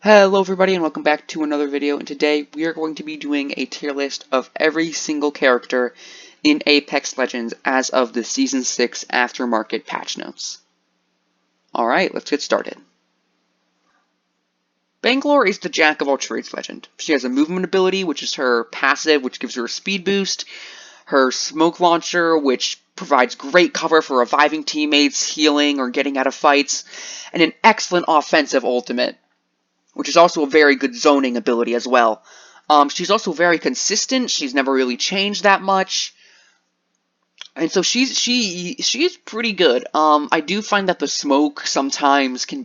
Hello everybody and welcome back to another video, and today we are going to be doing a tier list of every single character in Apex Legends as of the Season 6 Aftermarket patch notes. Alright, let's get started. Bangalore is the jack of all trades legend. She has a movement ability, which is her passive, which gives her a speed boost, her smoke launcher, which provides great cover for reviving teammates, healing, or getting out of fights, and an excellent offensive ultimate, which is also a very good zoning ability as well. She's also very consistent. She's never really changed that much, and so she's pretty good. I do find that the smoke sometimes can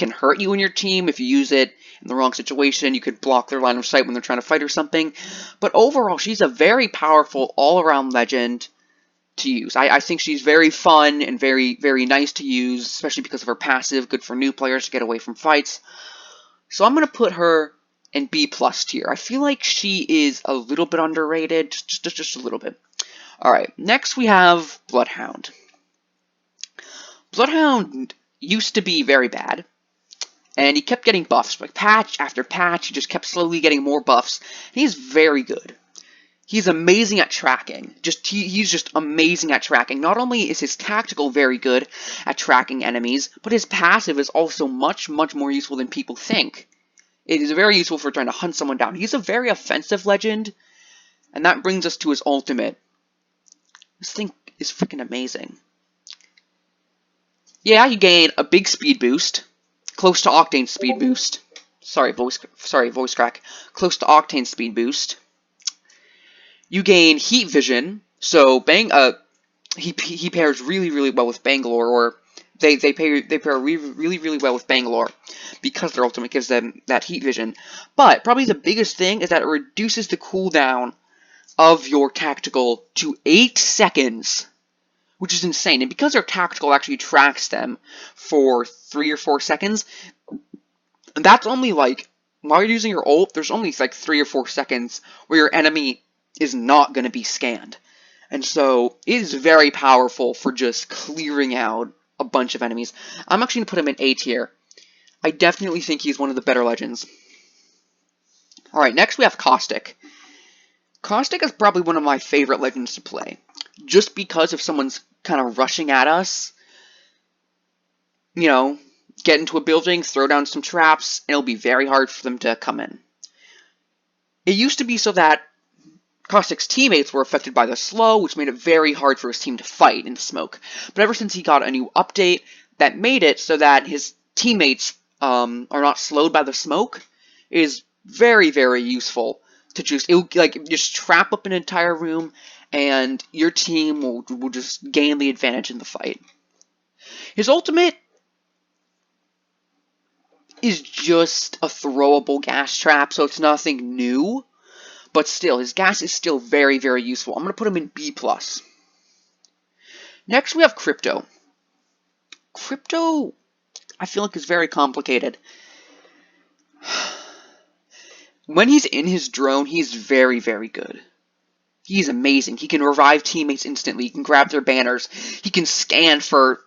hurt you and your team if you use it in the wrong situation. You could block their line of sight when they're trying to fight or something. But overall, she's a very powerful all-around legend to use. I think she's very fun and very nice to use, especially because of her passive, good for new players to get away from fights. So I'm going to put her in B+ tier. I feel like she is a little bit underrated, just a little bit. Alright, next we have Bloodhound. Bloodhound used to be very bad, and he kept getting buffs. Like patch after patch, he just kept slowly getting more buffs. He's very good. He's amazing at tracking. He's just amazing at tracking. Not only is his tactical very good at tracking enemies, but his passive is also much more useful than people think. It is very useful for trying to hunt someone down. He's a very offensive legend, and that brings us to his ultimate. This thing is freaking amazing. Yeah, you gain a big speed boost, close to Octane speed boost. Sorry, voice crack. Close to Octane speed boost. You gain heat vision, so he pairs really well with Bangalore, or they pair really well with Bangalore because their ultimate gives them that heat vision. But probably the biggest thing is that it reduces the cooldown of your tactical to 8 seconds, which is insane. And because their tactical actually tracks them for 3 or 4 seconds, that's only like, while you're using your ult, there's only like 3 or 4 seconds where your enemy is not going to be scanned. And so it is very powerful for just clearing out a bunch of enemies. I'm actually going to put him in A tier. I definitely think he's one of the better legends. Alright, next we have Caustic. Caustic is probably one of my favorite legends to play. Just because if someone's kind of rushing at us, you know, get into a building, throw down some traps, and it'll be very hard for them to come in. It used to be so that Caustic's teammates were affected by the slow, which made it very hard for his team to fight in the smoke. But ever since he got a new update that made it so that his teammates are not slowed by the smoke, it is very useful to just trap up an entire room, and your team will just gain the advantage in the fight. His ultimate is just a throwable gas trap, so it's nothing new. But still, his gas is still very useful. I'm going to put him in B+. Next, we have Crypto. Crypto, I feel like, is very complicated. When he's in his drone, he's very good. He's amazing. He can revive teammates instantly. He can grab their banners. He can scan for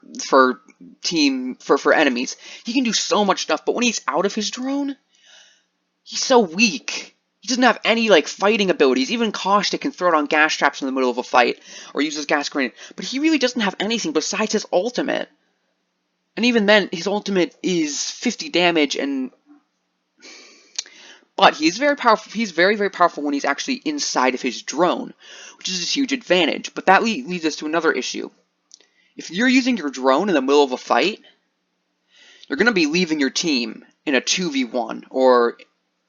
enemies. He can do so much stuff, but when he's out of his drone, he's so weak. He doesn't have any, like, fighting abilities. Even Caustic can throw down gas traps in the middle of a fight, or use his gas grenade. But he really doesn't have anything besides his ultimate. And even then, his ultimate is 50 damage, but he's very powerful. He's very powerful when he's actually inside of his drone, which is a huge advantage. But that leads us to another issue. If you're using your drone in the middle of a fight, you're going to be leaving your team in a 2v1, or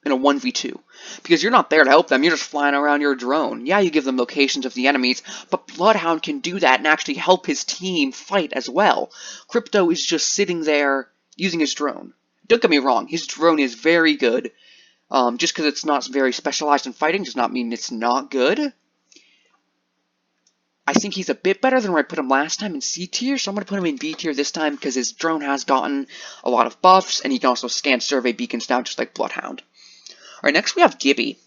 in a 1v2, because you're not there to help them. You're just flying around your drone. Yeah, you give them locations of the enemies, but Bloodhound can do that and actually help his team fight as well. Crypto is just sitting there using his drone. Don't get me wrong, his drone is very good. Just because it's not very specialized in fighting does not mean it's not good. I think he's a bit better than where I put him last time in C tier, so I'm going to put him in B tier this time because his drone has gotten a lot of buffs, and he can also scan survey beacons now just like Bloodhound. Alright, next we have Gibby.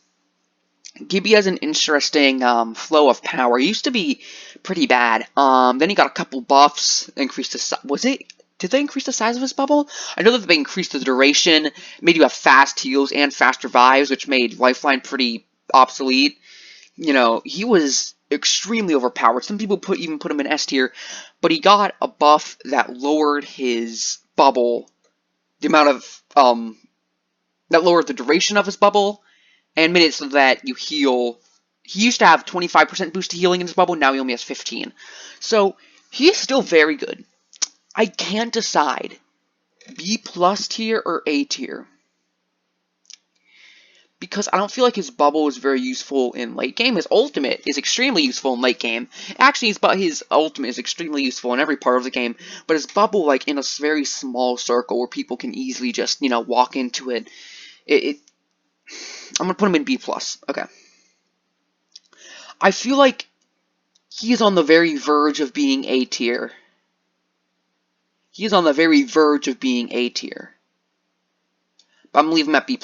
Gibby has an interesting flow of power. He used to be pretty bad. Then he got a couple buffs, increased his... Was it Did they increase the size of his bubble? I know that they increased the duration, made you have fast heals and fast revives, which made Lifeline pretty obsolete. You know, he was extremely overpowered. Some people even put him in S tier, but he got a buff that lowered his bubble, the amount of, that lowered the duration of his bubble, and made it so that you heal. He used to have 25% boost to healing in his bubble, now he only has 15. So, he is still very good. I can't decide, B+ tier or A tier. Because I don't feel like his bubble is very useful in late game. His ultimate is extremely useful in late game. Actually, his ultimate is extremely useful in every part of the game. But his bubble, like, in a very small circle where people can easily just, you know, walk into it. I'm going to put him in B+. Okay. I feel like he is on the very verge of being A tier. He is on the very verge of being A tier. But I'm going to leave him at B+.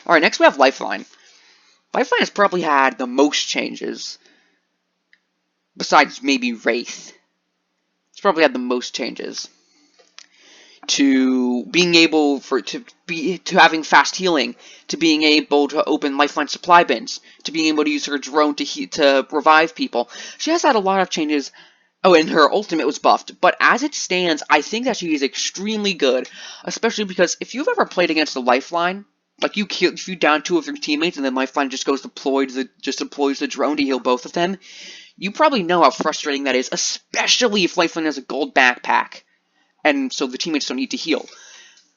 Alright, next we have Lifeline. Lifeline has probably had the most changes. Besides maybe Wraith. It's probably had the most changes. To being able to having fast healing, to being able to open Lifeline supply bins, to being able to use her drone to revive people. She has had a lot of changes. Oh, and her ultimate was buffed. But as it stands, I think that she is extremely good. Especially because if you've ever played against a Lifeline, like if you down 2 of your teammates and then Lifeline just deploys the drone to heal both of them, you probably know how frustrating that is, especially if Lifeline has a gold backpack, and so the teammates don't need to heal.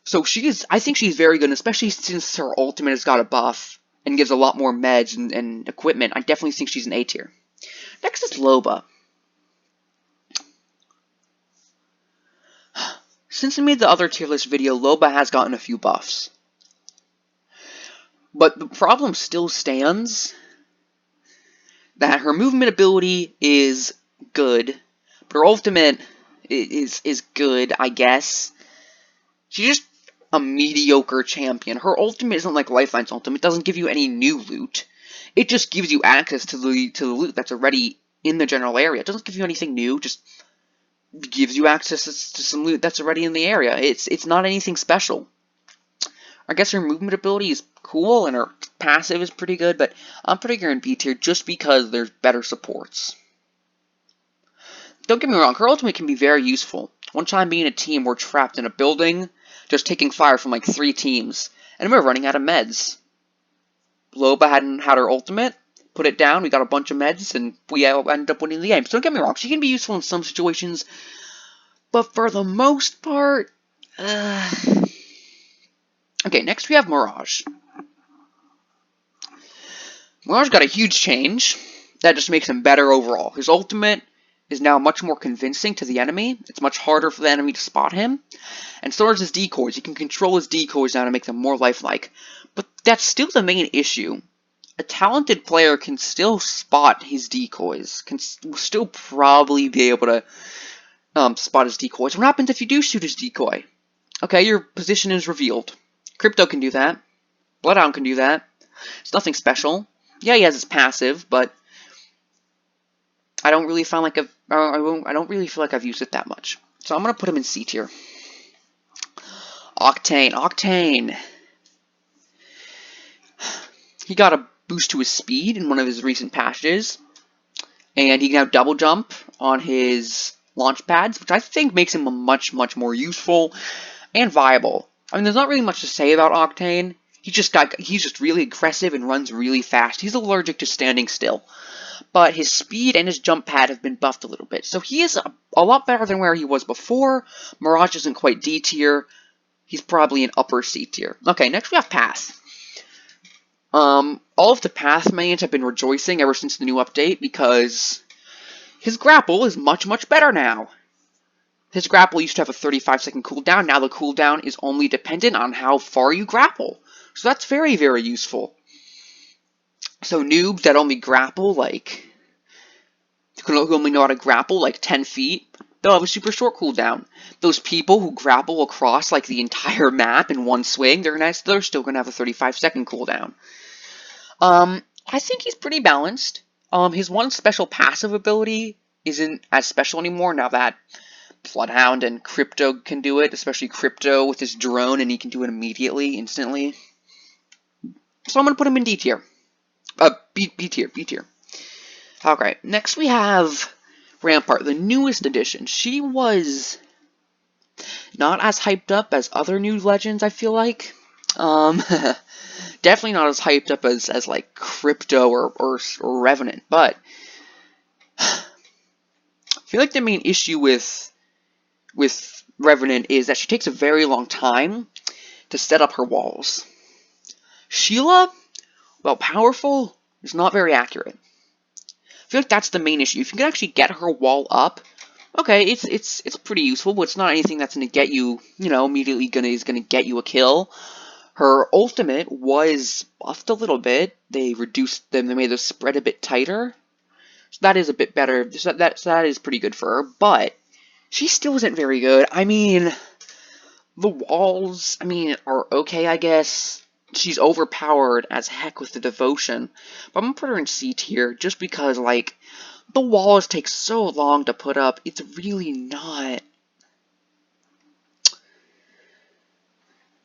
So I think she's very good, especially since her ultimate has got a buff and gives a lot more meds and equipment. I definitely think she's an A tier. Next is Loba. Since I made the other tier list video, Loba has gotten a few buffs. But the problem still stands that her movement ability is good, but her ultimate is good, I guess. She's just a mediocre champion. Her ultimate isn't like Lifeline's ultimate. It doesn't give you any new loot. It just gives you access to the loot that's already in the general area. It doesn't give you anything new, just gives you access to some loot that's already in the area. It's not anything special. I guess her movement ability is cool, and her passive is pretty good, but I'm putting her in B tier just because there's better supports. Don't get me wrong, her ultimate can be very useful. One time being a team, we're trapped in a building, just taking fire from like 3 teams, and we're running out of meds. Loba hadn't had her ultimate, put it down, we got a bunch of meds, and we ended up winning the game. So don't get me wrong, she can be useful in some situations, but for the most part, Okay, next we have Mirage. Mirage got a huge change that just makes him better overall. His ultimate is now much more convincing to the enemy. It's much harder for the enemy to spot him. And so is his decoys. He can control his decoys now to make them more lifelike. But that's still the main issue. A talented player can still spot his decoys. Will still probably be able to spot his decoys. What happens if you do shoot his decoy? Okay, your position is revealed. Crypto can do that. Bloodhound can do that. It's nothing special. Yeah, he has his passive, but I don't really feel like I've used it that much. So I'm gonna put him in C tier. Octane. He got a boost to his speed in one of his recent patches, and he can now double jump on his launch pads, which I think makes him a much more useful and viable. I mean, there's not really much to say about Octane. He's just really aggressive and runs really fast. He's allergic to standing still. But his speed and his jump pad have been buffed a little bit. So he is a lot better than where he was before. Mirage isn't quite D tier. He's probably an upper C tier. Okay, next we have Path. All of the Path mains have been rejoicing ever since the new update because his grapple is much better now. His grapple used to have a 35-second cooldown. Now the cooldown is only dependent on how far you grapple. So that's very useful. So noobs that only grapple, who only know how to grapple, 10 feet, they'll have a super short cooldown. Those people who grapple across, the entire map in one swing, they're still going to have a 35-second cooldown. I think he's pretty balanced. His one special passive ability isn't as special anymore now that Bloodhound and Crypto can do it, especially Crypto with his drone, and he can do it immediately, instantly. So I'm going to put him in D tier. B tier. Okay, next we have Rampart, the newest addition. She was not as hyped up as other new legends, I feel like. Definitely not as hyped up as like Crypto or Revenant, but I feel like the main issue with Revenant is that she takes a very long time to set up her walls. Sheila, while powerful, is not very accurate. I feel like that's the main issue. If you can actually get her wall up, okay, it's pretty useful, but it's not anything that's gonna get you, immediately gonna get you a kill. Her ultimate was buffed a little bit. They reduced them. They made the spread a bit tighter. So that is a bit better. So that is pretty good for her, but she still isn't very good. I mean, the walls, are okay, I guess. She's overpowered as heck with the devotion, but I'm gonna put her in C tier just because, like, the walls take so long to put up. It's really not.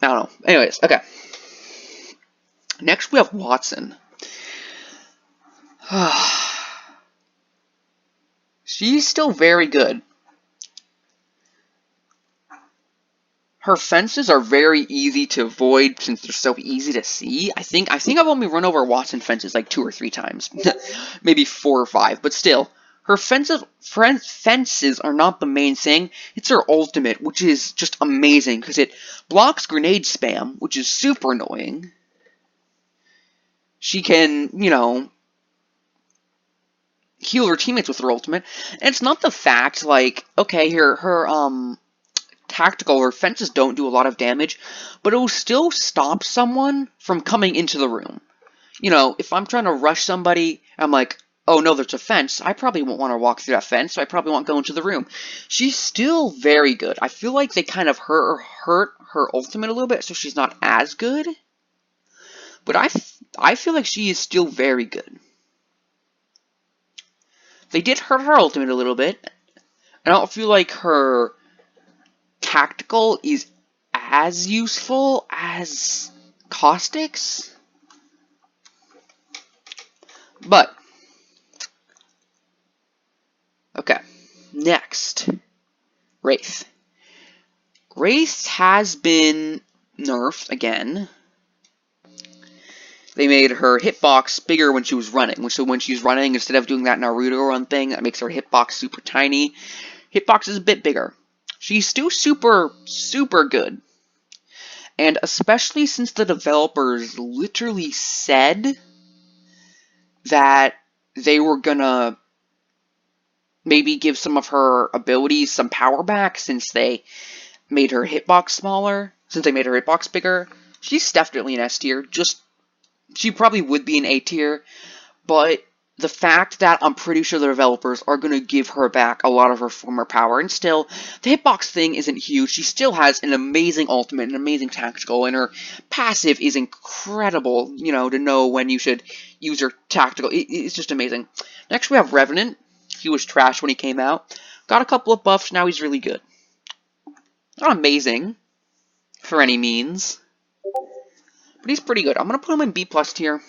I don't know. Anyways, okay. Next we have Watson. She's still very good. Her fences are very easy to avoid since they're so easy to see. I think I've only run over Watson fences like 2 or 3 times. Maybe 4 or 5, but still. Her fences are not the main thing. It's her ultimate, which is just amazing because it blocks grenade spam, which is super annoying. She can, heal her teammates with her ultimate. And it's not the fact, like, okay, her tactical, her fences don't do a lot of damage, but it will still stop someone from coming into the room. If I'm trying to rush somebody, I'm like, oh no, there's a fence, I probably won't want to walk through that fence, so I probably won't go into the room. She's still very good. I feel like they kind of hurt her ultimate a little bit, so she's not as good. But I feel like she is still very good. They did hurt her ultimate a little bit. I don't feel like her tactical is as useful as Caustic's. But, okay, next, Wraith. Wraith has been nerfed again. They made her hitbox bigger when she was running. So when she's running, instead of doing that Naruto run thing, that makes her hitbox super tiny. Hitbox is a bit bigger. She's still super, super good. And especially since the developers literally said that they were gonna maybe give some of her abilities some power back since they made her hitbox smaller, since they made her hitbox bigger, she's definitely an S tier. She probably would be an A tier, but the fact that I'm pretty sure the developers are going to give her back a lot of her former power, and still, the hitbox thing isn't huge. She still has an amazing ultimate, an amazing tactical, and her passive is incredible, to know when you should use her tactical. It's just amazing. Next, we have Revenant. He was trash when he came out. Got a couple of buffs, now he's really good. Not amazing, for any means, but he's pretty good. I'm going to put him in B+ tier.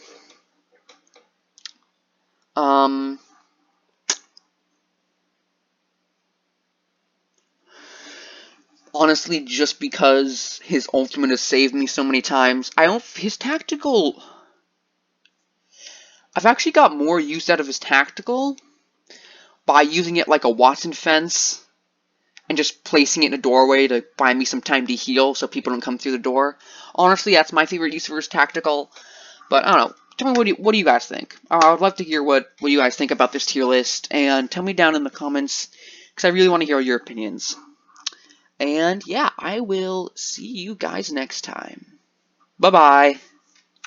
Honestly, just because his ultimate has saved me so many times. His tactical, I've actually got more use out of his tactical by using it like a Watson fence and just placing it in a doorway to buy me some time to heal so people don't come through the door. Honestly, that's my favorite use for his tactical, but I don't know. Tell me what do you guys think? I would love to hear what you guys think about this tier list, and tell me down in the comments, because I really want to hear your opinions. And yeah, I will see you guys next time. Bye-bye.